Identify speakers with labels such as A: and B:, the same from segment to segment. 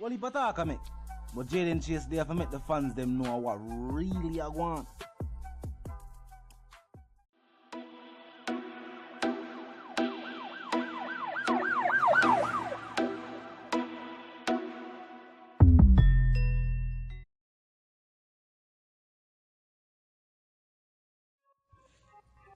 A: Well, he better make. But Jaden Chase there for make the fans them know what really I want.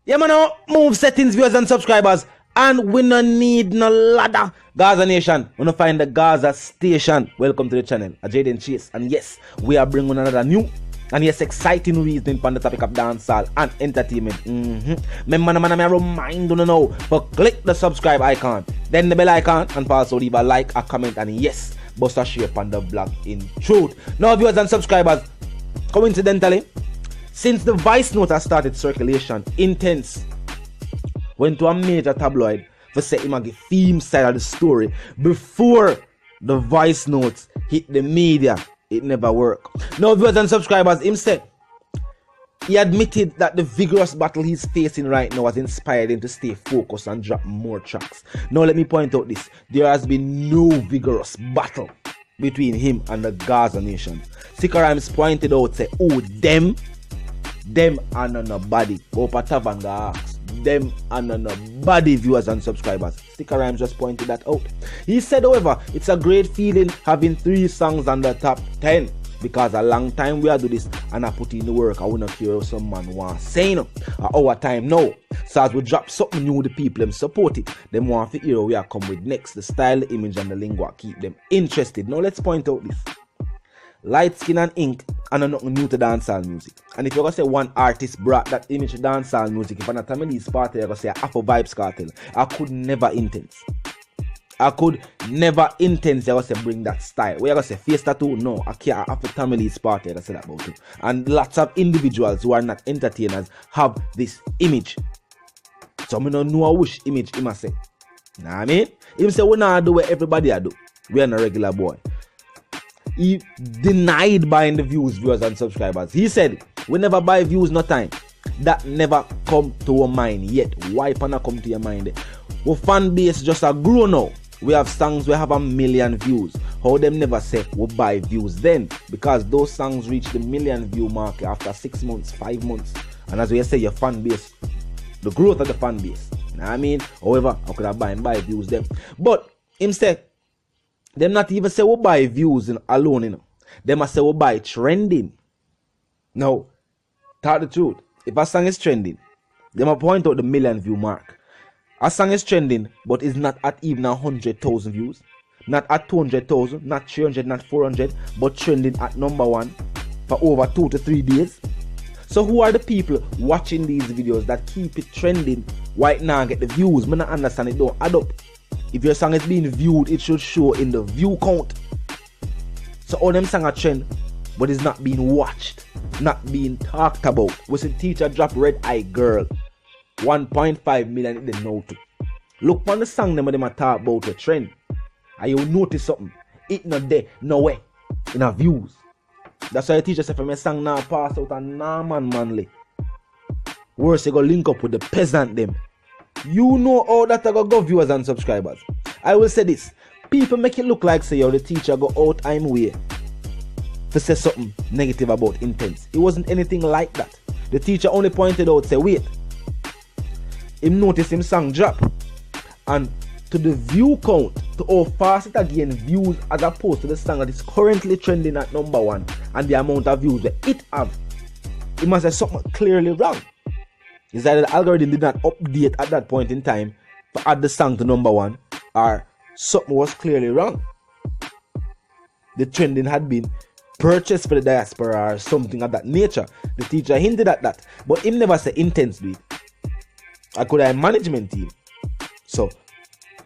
A: Yeah, man, move settings, viewers and subscribers. And we no need no ladder. Gaza Nation, we no find the Gaza Station. Welcome to the channel, Jaden Chase. And yes, we are bringing another new and yes, exciting reasoning on the topic of dancehall and entertainment. Remember, man, I remind you now, but click the subscribe icon, then the bell icon, and also leave a like, a comment, and yes, bust a share on the vlog in truth. Now, viewers and subscribers, coincidentally, since the voice note has started circulation, Intence went to a major tabloid for say him give theme side of the story before the voice notes hit the media. It never worked. Now, viewers and subscribers, him said he admitted that the vigorous battle he's facing right now has inspired him to stay focused and drop more tracks. Now, let me point out this: there has been no vigorous battle between him and the Gaza Nation. Sika Rhymes pointed out, say, oh, them are nobody. Opa Tavanga asks, them are nobody, viewers and subscribers. Sticker Rhymes just pointed that out. He said, however, it's a great feeling having 3 songs on the top 10 because a long time we are do this and I put in the work. I wouldn't care if some man want say no. Our time now. So as we drop something new, the people them support it. Them want to hear we are come with next. The style, the image, and the lingua keep them interested. Now let's point out this. Light Skin and Ink are nothing new to dancehall music. And if you're going to say one artist brought that image to dancehall music, if I'm not telling this party, you're going to say Afro Vybz Kartel. I could never Intence. You're going to say bring that style. Where you're going to say face tattoo? No, I can't. Afro Tammy's party, you're going to say that about it. And lots of individuals who are not entertainers have this image. So I don't know which image he must say. You know what I mean? He say we not do what everybody do. We are not regular boy. He denied buying the views, viewers and subscribers. He said, we never buy views, no time. That never come to our mind yet. Why not come to your mind? Our fan base just a grow now. We have songs we have 1 million views. How them never say we buy views then? Because those songs reach the 1 million view mark after 6 months, 5 months. And as we say, your fan base, the growth of the fan base. You know what I mean? However, I could have buy views then. But him said, them not even say we buy views alone, you know. Them must say we buy trending. Now, tell the truth. If a song is trending, them will point out the 1 million view mark. A song is trending, but it's not at even 100,000 views. Not at 200,000, not 300, not 400, but trending at number 1 for over 2 to 3 days. So who are the people watching these videos that keep it trending right now and get the views? I don't understand, it don't add up. If your song is being viewed, it should show in the view count. So all them songs are trend, but it's not being watched, not being talked about. We see Teacher drop Red Eye Girl, 1.5 million in the note. Look on the song them are talk about the trend, and you notice something. It not there, nowhere, in our views. That's why the teacher said, "From a song now pass out and nah man manly. Worse, you go link up with the peasant them." You know all that I go viewers and subscribers. I will say this. People make it look like say the teacher go out I'm way to say something negative about Intence. It wasn't anything like that. The teacher only pointed out, say wait. Him notice him song drop. And to the view count, to how fast it again views as opposed to the song that is currently trending at number 1 and the amount of views that it have. It must have something clearly wrong. Is that the algorithm did not update at that point in time to add the song to number 1, or something was clearly wrong. The trending had been purchased for the diaspora or something of that nature. The teacher hinted at that, but him never said Intence do it. I could have a management team. So,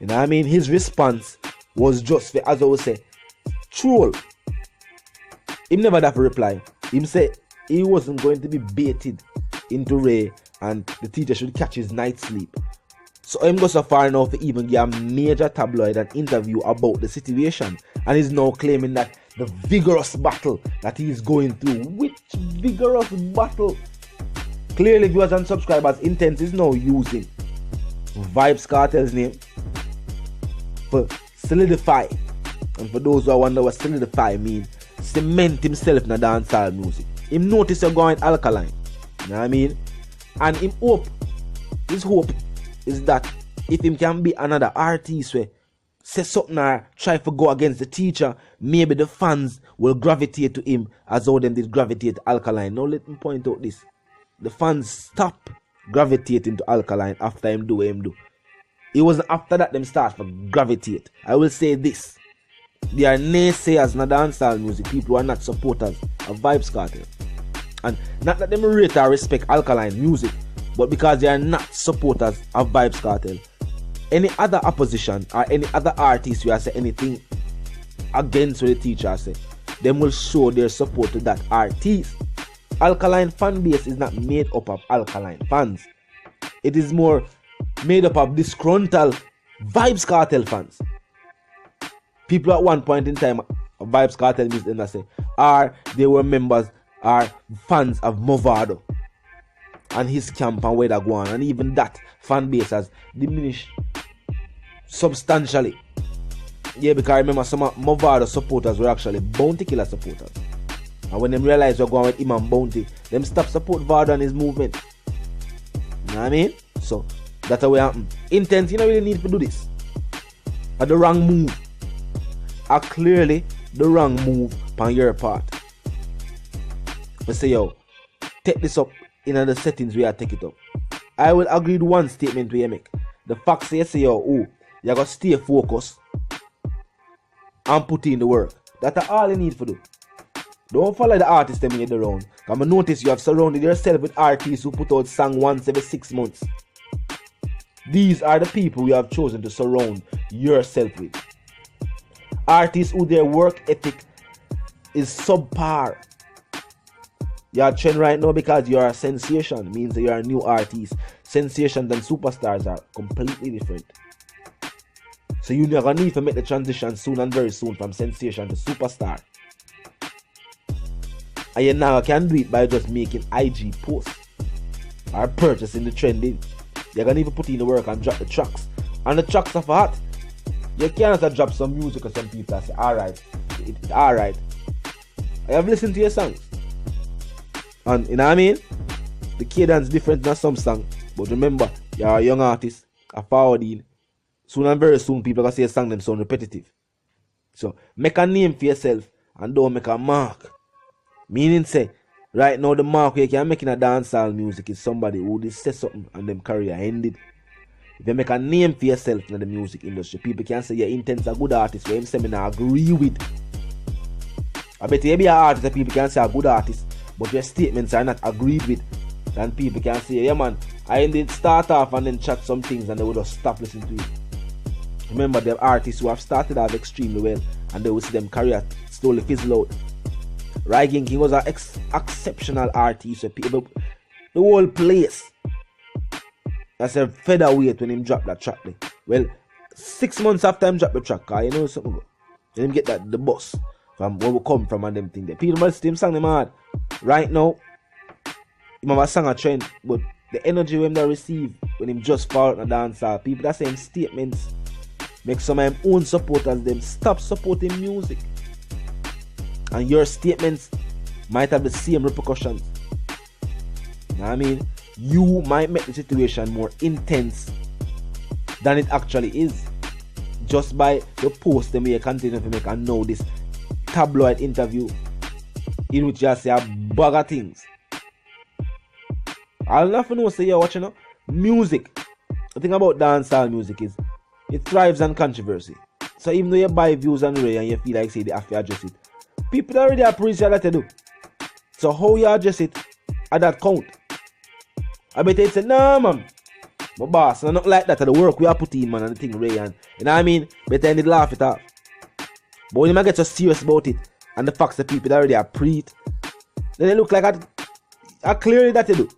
A: you know what I mean? His response was just for, as I would say, troll. Him never have a reply. Him said he wasn't going to be baited into Ray and the teacher should catch his night sleep. So him go so far enough to even give a major tabloid an interview about the situation, and he's now claiming that the vigorous battle that he is going through. Which vigorous battle? Clearly, viewers and subscribers, Intence is now using Vybz Kartel's name for solidify And for those who wonder what solidify mean, cement himself in the dancehall music. Him notice you're going alkaline. You know what I mean? And his hope is that if him can be another artist where say something or try to go against the teacher, maybe the fans will gravitate to him as how them did gravitate to alkaline. Now let me point out this. The fans stop gravitating to alkaline after him do what him do. It wasn't after that them start to gravitate. I will say this. They are naysayers in the dancehall music. People who are not supporters of Vybz Kartel. And not that them rate or respect alkaline music, but because they are not supporters of Vybz Kartel. Any other opposition or any other artist who say anything against what the teacher say, them will show their support to that artist. Alkaline fan base is not made up of alkaline fans. It is more made up of disgruntled Vybz Kartel fans. People at one point in time, Vybz Kartel music, and I say, they were members or fans of Movado and his camp and where they go on, and even that fan base has diminished substantially. Yeah, because I remember some of Movado supporters were actually Bounty Killer supporters. And when them realize they're going with him and Bounty, them stop support Vado and his movement. You know what I mean? So that's how it happen. Intence, you don't really need to do this. Are the wrong move. Are clearly the wrong move on your part. But say, yo, take this up in the settings where I take it up. I will agree with one statement we make. The fact say, yo, you gotta stay focused and put in the work. That's all you need to do. Don't follow the artist them in the round. Because I notice you have surrounded yourself with artists who put out song once every 6 months. These are the people you have chosen to surround yourself with. Artists who their work ethic is subpar. You are trend right now because you are a sensation. Means that you are a new artist. Sensations and superstars are completely different. So you never need to make the transition soon and very soon from sensation to superstar. And you now can do it by just making IG posts or purchasing the trending. You're gonna even put in the work and drop the tracks. And the tracks are hot. You can't drop some music or some people and say, alright, it's alright. I have listened to your songs. And you know what I mean? The cadence different than some song. But remember, you're a young artist, a forwarding. Soon and very soon people are gonna say a song them sound repetitive. So make a name for yourself and don't make a mark. Meaning say, right now the mark you can make in a dancehall music is somebody who just say something and them career ended. If you make a name for yourself in the music industry, people can say you're Intence a good artist, where him say me not agree with. I bet you be an artist that people can say a good artist, but your statements are not agreed with. Then people can say, yeah man, I did start off and then chat some things and they would just stop listening to it. Remember the artists who have started off extremely well and they will see them career slowly fizzle out. Rygin King was an exceptional artist. So people, the whole place, that's a featherweight when him drop that track there. Well, 6 months after him drop the track, you know something. Then him get that the bus from where we come from and them thing there. People must him sang them hard. Right now, him have a song a trend, but the energy when they receive when him just fall out in the dancehall, people that saying statements make some of them own supporters them stop supporting music. And your statements might have the same repercussions. You know what I mean? You might make the situation more intense than it actually is. Just by the post them you continue to make and know this tabloid interview in which you say a bag of things. I'll never know say you're watching now. Music. The thing about dancehall music is it thrives on controversy. So even though you buy views on the radio and you feel like say they have to address it, people already appreciate that they do. So how you address it at that count? I bet they say, nah man, my boss, and not like that at the work we are putting in man and the thing Ray and you know what I mean? Better end it laugh it off. But when you might get so serious about it and the facts that people already appreciate, then they look like I clearly that they do.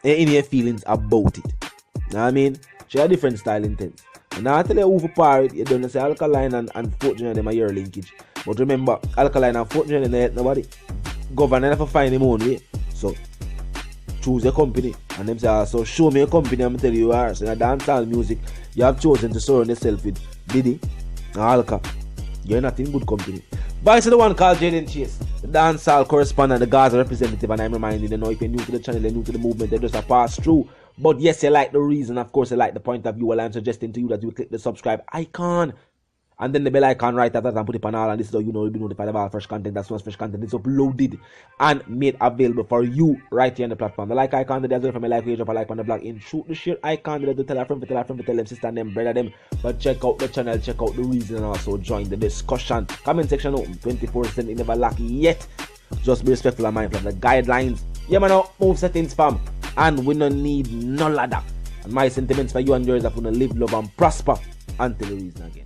A: In your feelings about it. You know what I mean? She a different style Intence. And now I tell you who for par it, you don't say Alkaline and Fort Junior them are your linkage. But remember, Alkaline and Fort Junior they help nobody. Governor never find him own way. So choose your company. And them say, so show me your company, I'm tell you you are. So in dancehall music, you have chosen to surround yourself with Diddy and Alka. you're not in good company. Vice to the one called Jaden Chase, the dancehall correspondent, the Gaza representative, and I'm reminding you know if you're new to the channel, you're new to the movement, they're just a pass through. But yes, you like the reason, of course, you like the point of view. Well, I'm suggesting to you that you click the subscribe icon and then the bell icon right after that and put it on all, and this is how you know you'll be notified of all fresh content. As soon as fresh content is uploaded and made available for you right here on the platform. The like icon there as well from a like page, drop a like on the blog, in shoot the share icon there to tell a friend, tell them sister and them, brother them. But check out the channel, check out the reason, and also join the discussion. Comment section open 24/7, it never lack yet. Just be respectful and mindful of the guidelines. Yeah man, move settings fam, and we don't need no ladder. And my sentiments for you and yours are gonna live, love and prosper until the reason again.